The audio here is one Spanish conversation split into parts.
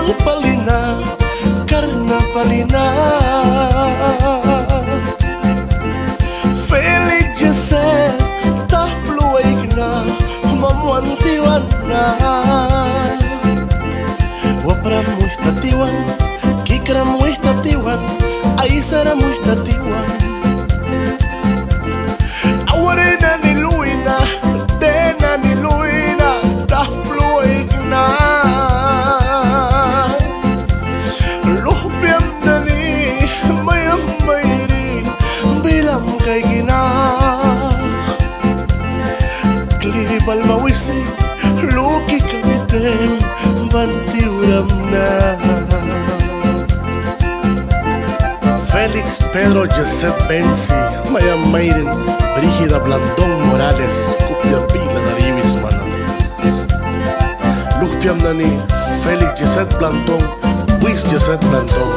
Mang palina, karna palina. Felix Jesse, tapluig na, mamuantiwan na. Wapra muhtatiwan, kikra muhtatiwan, aisara muhtatiwan. Awarena ni Luina, dena ni Luina, tapluig na. Luhbiam na ni mayam mayrin, bilam kay gina. Klibal mawisi, luki kamitem, bantiuram na. Felix Pedro Joseph Benzi, Maya Mayrin, Brígida Blandón Morales, Cupia Pila Darivis Mana. Lupiam Nani, Felix Joseph Blandón, Luis Joseph Blandón.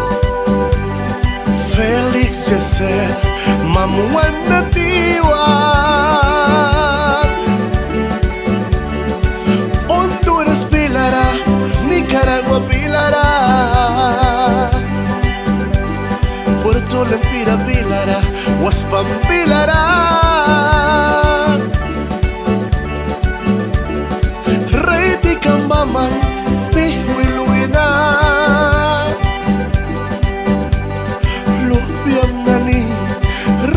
Felix Joseph, Mamuan Nativa. Honduras Pilara, Nicaragua Pilara. Puerto Lempira Pilara, Huaspan Pilara. Rey de Cambaman, Pihuiluina. Lupiam Nani,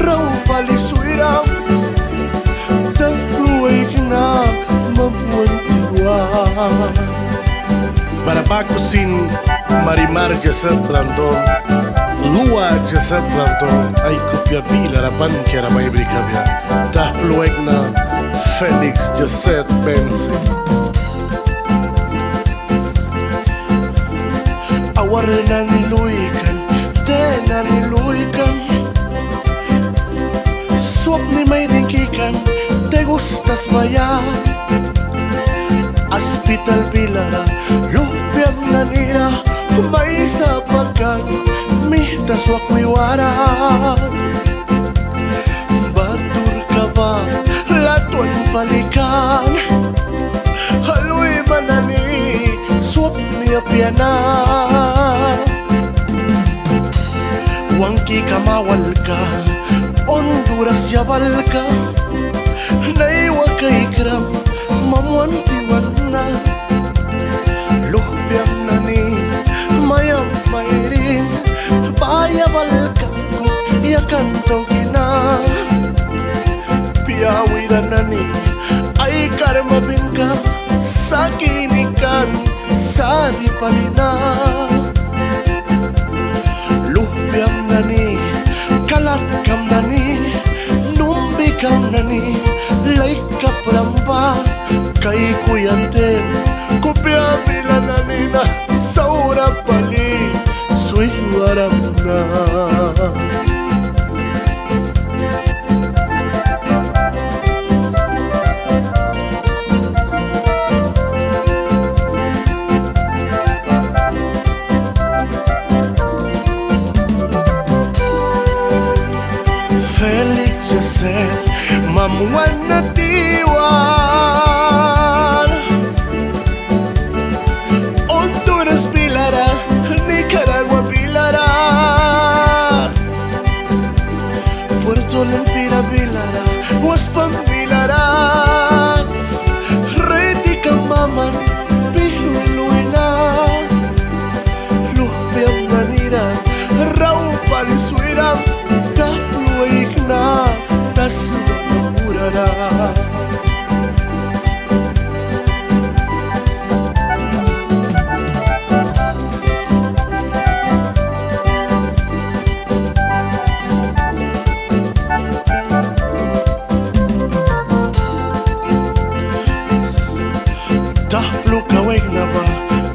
Raupali Suiram, Tapuigna, Mamuantiwa. Barabacusin, Marimar Joseph Blandón. Lua Joseph Blandón, ay copia pila la pan que era may bricabia. Tapluegna, Felix Joseph Benzi. Awarena ni luikan, tena ni luikan. Suap ni may dingkikan, te gustas maya. Hospital Pilara, lupiam nanira, may sapakan. Mihta swakwiwara Batur ka ba Latuan palikan Haloy manani Swak niya piyana Wangki kamawal ka Honduras yabal ka Naiwa kay kram Mamuan tiwan na Luhbiam nani Mayam mayrin Paya balka, ya canto kina. Piawira nani, ay karma binka, sakinikan, sari palina. Luhbiam nani, kalatkam nani, numbikam nani, laika pramba, kay kuyantem, kupya bila nanina, saura pali. Soy Guaramna. Felix Joseph, Mamuan Natiwan. Honduras Pilara, Nicaragua Pilara. Puerto Lempira Pilara, Huaspan Pilara. Rey de Cambaman, Pihuiluina. Lupiam Nanira, Raupal Suiram, Tapluigna, Tasupurara.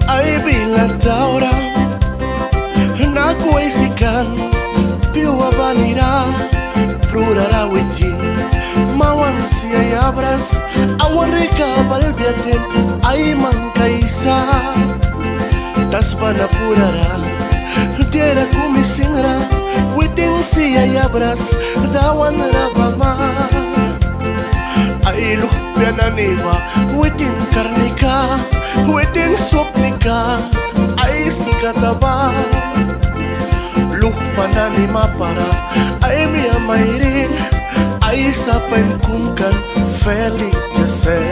Ay bilataura Nakuisikan Piwa banira Prurara witin Mawan siya abras Awarika balbiatin Ay mangkaisa Tas panapurara Tiera kumisingra Witin siya abras Dawan rabama Ay luhpya naniwa Witin karnika Witin sopnika ay kataba luz pananima para ay mi amairin ay sa penkunkan Felix Jesse